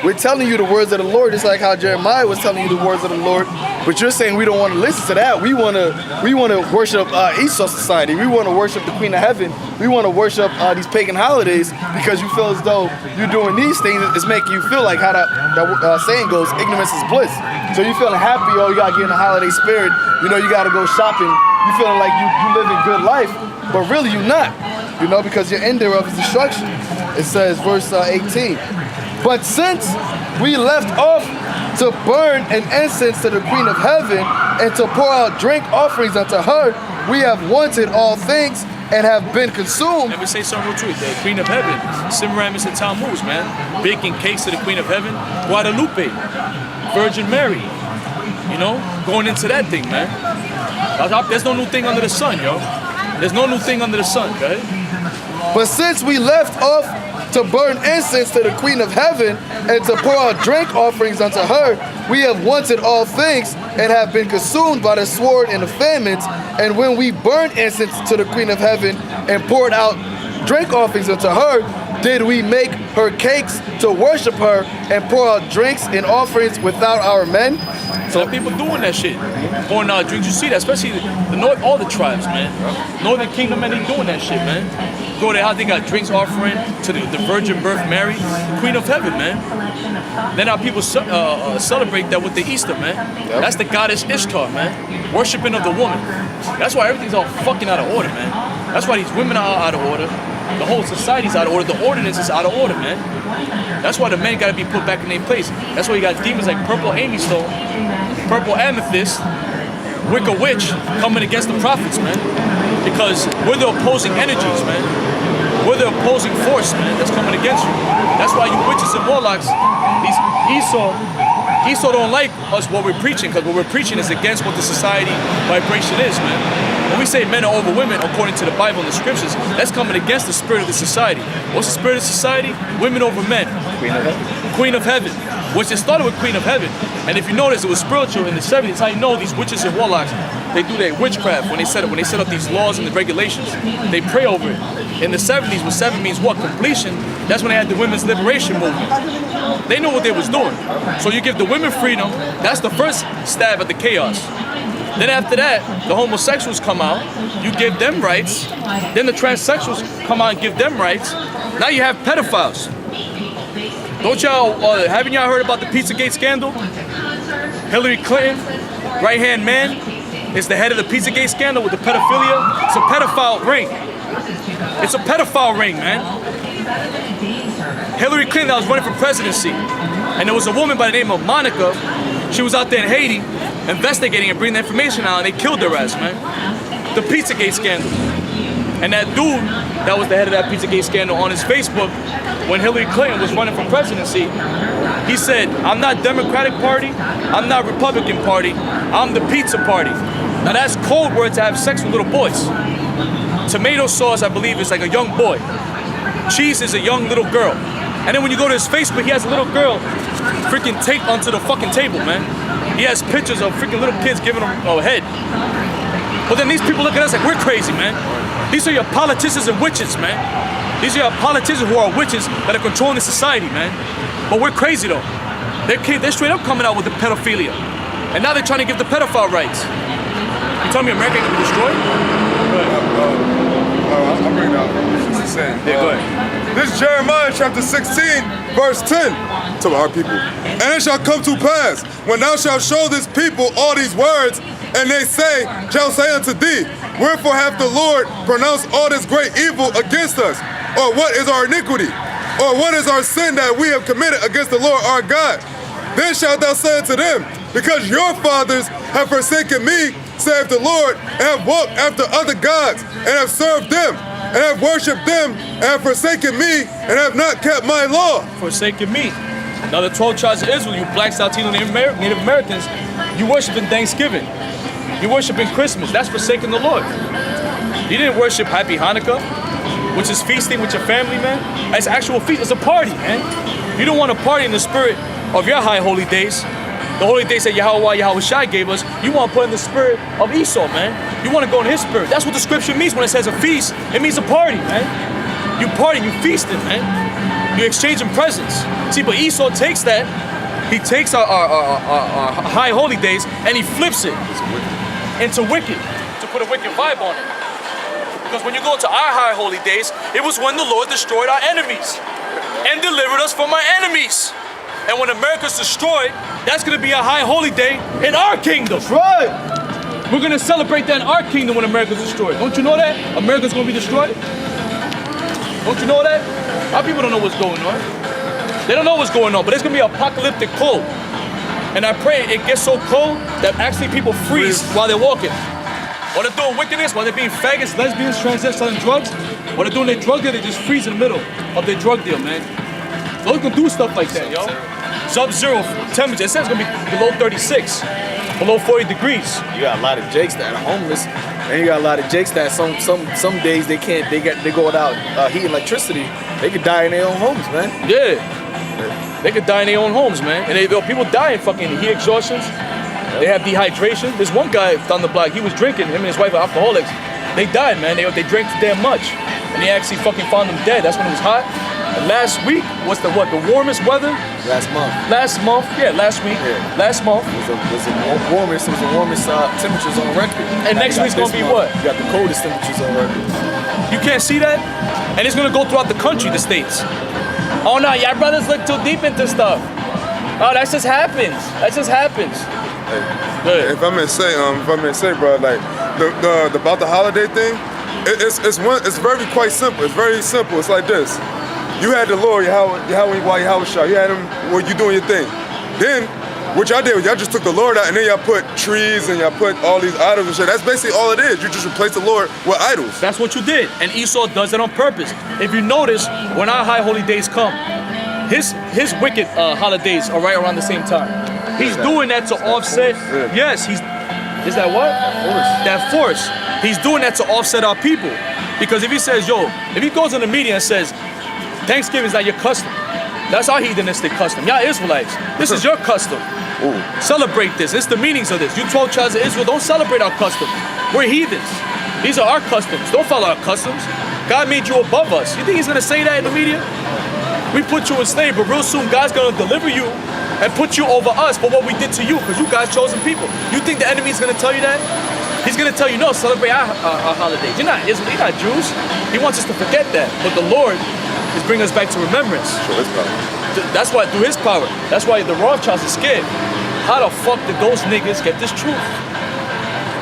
We're telling you the words of the Lord, just like how Jeremiah was telling you the words of the Lord. But you're saying we don't want to listen to that. We want to worship Esau society. We want to worship the Queen of Heaven. We want to worship these pagan holidays because you feel as though you're doing these things. It's making you feel like how that saying goes, ignorance is bliss. So you're feeling happy, you got to get in the holiday spirit. You know, you got to go shopping. You're feeling like you living good life, but really you're not. You know, because your end thereof is destruction. It says, verse 18. But since we left off to burn an incense to the Queen of Heaven and to pour out drink offerings unto her, we have wanted all things and have been consumed. Let me say something real true. The Queen of Heaven, Semiramis and Tammuz, man. Baking cakes to the Queen of Heaven. Guadalupe, Virgin Mary. You know, going into that thing, man. There's no new thing under the sun, yo. There's no new thing under the sun, okay? But since we left off to burn incense to the Queen of Heaven and to pour out drink offerings unto her, we have wanted all things and have been consumed by the sword and the famines. And when we burned incense to the Queen of Heaven and poured out drink offerings unto her, did we make her cakes to worship her and pour out drinks and offerings without our men? So people doing that shit, pouring out drinks. You see that, especially the north, all the tribes, man. Northern Kingdom, man, they doing that shit, man. Go to how they got drinks offering to the Virgin Birth Mary, the Queen of Heaven, man. Then our people celebrate that with the Easter, man. Yep. That's the goddess Ishtar, man. Worshipping of the woman. That's why everything's all fucking out of order, man. That's why these women are out of order. The whole society's out of order. The ordinance is out of order, man. That's why the men gotta be put back in their place. That's why you got demons like Purple Amy Stone, Purple Amethyst, Wicked Witch coming against the prophets, man. Because we're the opposing energies, man. We're the opposing force, man, that's coming against you. That's why you witches and warlocks, these Esau don't like us what we're preaching, because what we're preaching is against what the society vibration is, man. When we say men are over women, according to the Bible and the scriptures, that's coming against the spirit of the society. What's the spirit of society? Women over men. Queen of Heaven. Queen of Heaven. Which it started with Queen of Heaven. And if you notice, it was spiritual in the 70s. How you know these witches and warlocks, they do their witchcraft when they set up these laws and the regulations. They pray over it. In the 70s, when 7 means what? Completion. That's when they had the women's liberation movement. They know what they was doing. So you give the women freedom. That's the first stab at the chaos. Then after that, the homosexuals come out. You give them rights. Then the transsexuals come out and give them rights. Now you have pedophiles. Don't y'all, haven't y'all heard about the Pizzagate scandal? Hillary Clinton, right-hand man, is the head of the Pizzagate scandal with the pedophilia. It's a pedophile ring. It's a pedophile ring, man. Hillary Clinton that was running for presidency, and there was a woman by the name of Monica. She was out there in Haiti investigating and bringing the information out, and they killed her ass, man. The Pizzagate scandal. And that dude that was the head of that Pizzagate scandal on his Facebook, when Hillary Clinton was running for presidency, he said, I'm not Democratic Party, I'm not Republican Party, I'm the Pizza Party. Now that's code word to have sex with little boys. Tomato sauce, I believe, is like a young boy. Cheese is a young little girl. And then when you go to his Facebook, he has a little girl freaking taped onto the fucking table, man. He has pictures of freaking little kids giving him a head. But then these people look at us like we're crazy, man. These are your politicians and witches, man. These are your politicians who are witches that are controlling the society, man. But we're crazy, though. They're straight up coming out with the pedophilia. And now they're trying to give the pedophile rights. You telling me America can be destroyed? Go ahead. I'm bringing out what it's saying. Yeah, go ahead. This is Jeremiah chapter 16, verse 10 to our people. And it shall come to pass, when thou shalt show this people all these words, and they shall say unto thee, wherefore hath the Lord pronounced all this great evil against us? Or what is our iniquity? Or what is our sin that we have committed against the Lord our God? Then shalt thou say unto them, because your fathers have forsaken me, saith the Lord, and have walked after other gods, and have served them, and have worshipped them, and have forsaken me, and have not kept my law. Forsaken me. Now the 12 tribes of Israel, you blacks, Latino, Native Americans, you worship in Thanksgiving. You worship in Christmas. That's forsaking the Lord. You didn't worship Happy Hanukkah, which is feasting with your family, man. It's actual feast. It's a party, man. You don't want to party in the spirit of your high holy days. The holy days that Yahweh Shai gave us. You want to put in the spirit of Esau, man. You want to go in his spirit. That's what the scripture means when it says a feast. It means a party, man. You party, you feasting, man. You're exchanging presents. See, but Esau takes that. He takes our high holy days and he flips it into wicked, to put a wicked vibe on it. Because when you go to our high holy days, it was when the Lord destroyed our enemies and delivered us from our enemies. And when America's destroyed, that's gonna be a high holy day in our kingdom. That's right. We're gonna celebrate that in our kingdom when America's destroyed. Don't you know that? America's gonna be destroyed? Don't you know that? Our people don't know what's going on. They don't know what's going on, but it's gonna be apocalyptic cold. And I pray it gets so cold that actually people freeze while they're walking. While they're doing wickedness, while they're being faggots, lesbians, transgenders, selling drugs, while they're doing their drug deal, they just freeze in the middle of their drug deal, man. So we can do stuff like that, yo. Sub-zero temperature. It says it's gonna be below 36, below 40 degrees. You got a lot of jakes that are homeless, and you got a lot of jakes that some days they can't. They go without heat and electricity. They could die in their own homes, man. Yeah, they could die in their own homes, man. And people die in fucking heat exhaustions. They have dehydration. There's one guy down the block. He was drinking. Him and his wife are alcoholics. They died, man. They drank too damn much, and they actually fucking found them dead. That's when it was hot. And last week was the warmest weather? Last month. Last month, yeah, last week. Yeah. Last month. It was the warmest temperatures on record. And next week's gonna be what? You got the coldest temperatures on record. You can't see that? And it's gonna go throughout the country, the states. Oh no, y'all brothers look too deep into stuff. Oh, that just happens. That just happens. Hey, if I may say, bro, like the about the holiday thing, it's very quite simple. It's very simple. It's like this. You had the Lord, Yahweh Shah. You had him where you doing your thing. Then, what y'all did was y'all just took the Lord out and then y'all put trees and y'all put all these idols and shit. That's basically all it is. You just replace the Lord with idols. That's what you did. And Esau does it on purpose. If you notice, when our high holy days come, his wicked holidays are right around the same time. He's doing that to offset. Yes, is that what? That force. He's doing that to offset our people. Because if he says, if he goes in the media and says, Thanksgiving is not your custom. That's our heathenistic custom. Y'all Israelites, this is your custom. Ooh. Celebrate this. It's the meanings of this. You 12 tribes of Israel, don't celebrate our customs. We're heathens. These are our customs. Don't follow our customs. God made you above us. You think he's going to say that in the media? We put you in slavery, but real soon God's going to deliver you and put you over us for what we did to you, because you guys chosen people. You think the enemy is going to tell you that? He's going to tell you, no, celebrate our holidays. You're not Israel. You're not Jews. He wants us to forget that. But the Lord is bringing us back to remembrance. That's why, through his power. That's why the Rothschilds are scared. How the fuck did those niggas get this truth?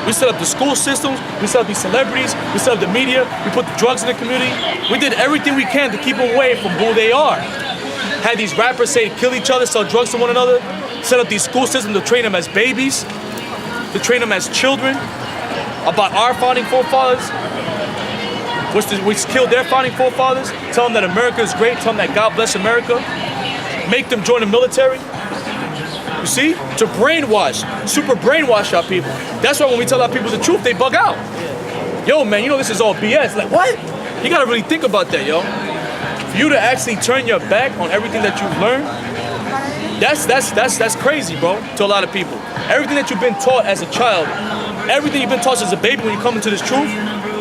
We set up the school systems, we set up these celebrities, we set up the media, we put the drugs in the community. We did everything we can to keep them away from who they are. Had these rappers say kill each other, sell drugs to one another, set up these school systems to train them as babies, to train them as children, about our founding forefathers, which killed their founding forefathers, tell them that America is great, tell them that God bless America, make them join the military. You see? To brainwash, super brainwash our people. That's why when we tell our people the truth, they bug out. Yo, man, you know this is all BS. Like, what? You gotta really think about that, yo. For you to actually turn your back on everything that you've learned, that's crazy, bro, to a lot of people. Everything that you've been taught as a child, everything you've been taught as a baby, when you come into this truth,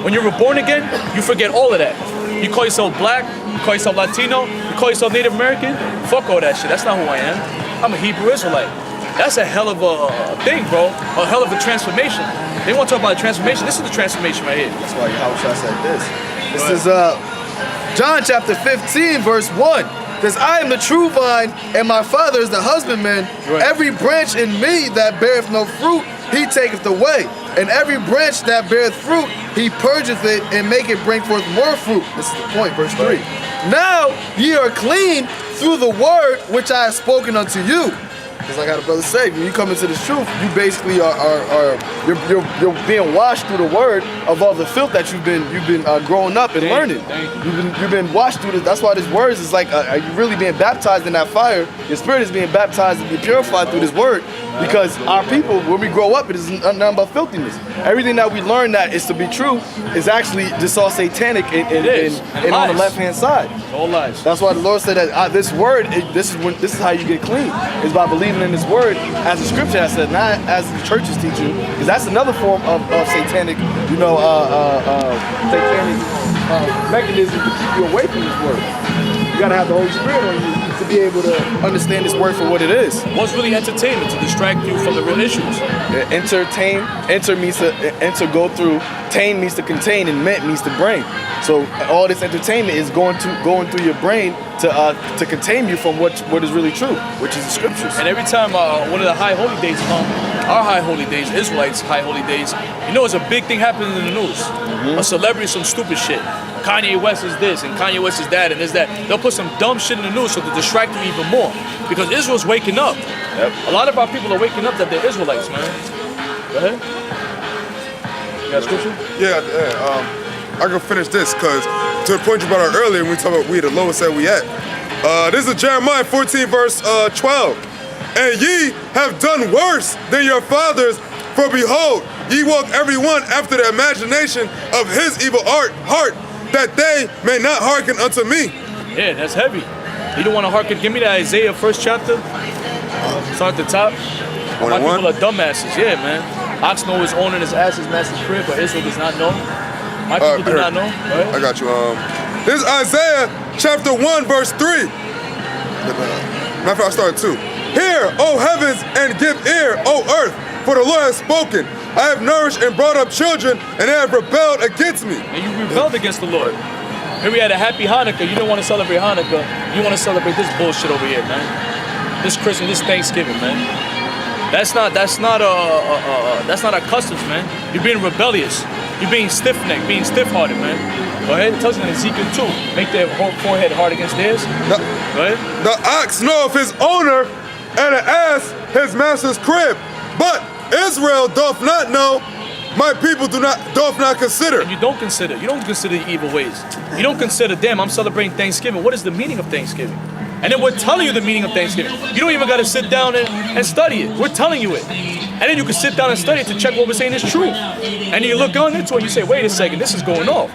when you're reborn again, you forget all of that. You call yourself black, you call yourself Latino, you call yourself Native American, fuck all that shit. That's not who I am. I'm a Hebrew Israelite. That's a hell of a thing, bro. A hell of a transformation. They want to talk about transformation. This is the transformation right here. That's why Yahweh said this. This is John chapter 15, verse 1. Says, I am the true vine, and my Father is the husbandman. Right. Every branch in me that beareth no fruit, he taketh away. And every branch that beareth fruit, he purgeth it, and maketh bring forth more fruit. This is the point, verse 3. Now ye are clean through the word which I have spoken unto you. Because like how the brother said, when you come into this truth, you basically you're being washed through the word of all the filth that you've been growing up and learning. You've been washed through this. That's why this word is like, are you really being baptized in that fire? Your spirit is being baptized and be purified through this word. Because our people, when we grow up, it is nothing but filthiness. Everything that we learn that is to be true is actually just all satanic and on the left-hand side. All lies. That's why the Lord said that this word, this is how you get clean. It's by believing in this word, as the scripture has said, not as the church is teaching. Because that's another form of satanic, satanic mechanism to keep you away from this word. You gotta have the Holy Spirit on you to be able to understand this word for what it is. What's really entertainment? To distract you from the real issues. Entertain, enter means to enter, go through. Tain means to contain, and ment means to bring. So all this entertainment is going through your brain to contain you from what is really true, which is the scriptures. And every time one of the high holy days come, our high holy days, Israelites' high holy days, you know, it's a big thing happening in the news. A celebrity, some stupid shit. Kanye West is this, and Kanye West is that, and is that. They'll put some dumb shit in the news so to distract you even more. Because Israel's waking up. Yep. A lot of our people are waking up that they're Israelites, man. Go ahead. You got scripture? Yeah, I can finish this because to the point you brought out earlier when we talk about we the lowest that we at. This is Jeremiah 14 verse 12. And ye have done worse than your fathers, for behold, ye walk every one after the imagination of his evil heart, that they may not hearken unto me. Yeah, that's heavy. You don't want to hearken. Give me that Isaiah 1st chapter. Start at the top. My people are dumbasses. Yeah, man. Ox know his owner and his ass is master's crib, but Israel does not know. My people do not know. Right? I got you. This is Isaiah chapter 1 verse 3. Matter of fact, I started 2. Hear, O heavens, and give ear, O earth, for the Lord has spoken. I have nourished and brought up children, and they have rebelled against me. And you rebelled against the Lord. Here we had a happy Hanukkah. You don't want to celebrate Hanukkah. You want to celebrate this bullshit over here, man. This Christmas, this Thanksgiving, man. That's not our customs, man. You're being rebellious. You're being stiff-necked, being stiff-hearted, man. Go ahead. It tells you in Ezekiel 2. Make their forehead hard against theirs. Go ahead. The ox knoweth his owner, and the ass his master's crib. But Israel doth not know, my people doth not consider. You don't consider. You don't consider the evil ways. You don't consider, damn, I'm celebrating Thanksgiving. What is the meaning of Thanksgiving? And then we're telling you the meaning of Thanksgiving. You don't even got to sit down and study it. We're telling you it. And then you can sit down and study it to check what we're saying is true. And you look on into it and you say, wait a second, this is going off.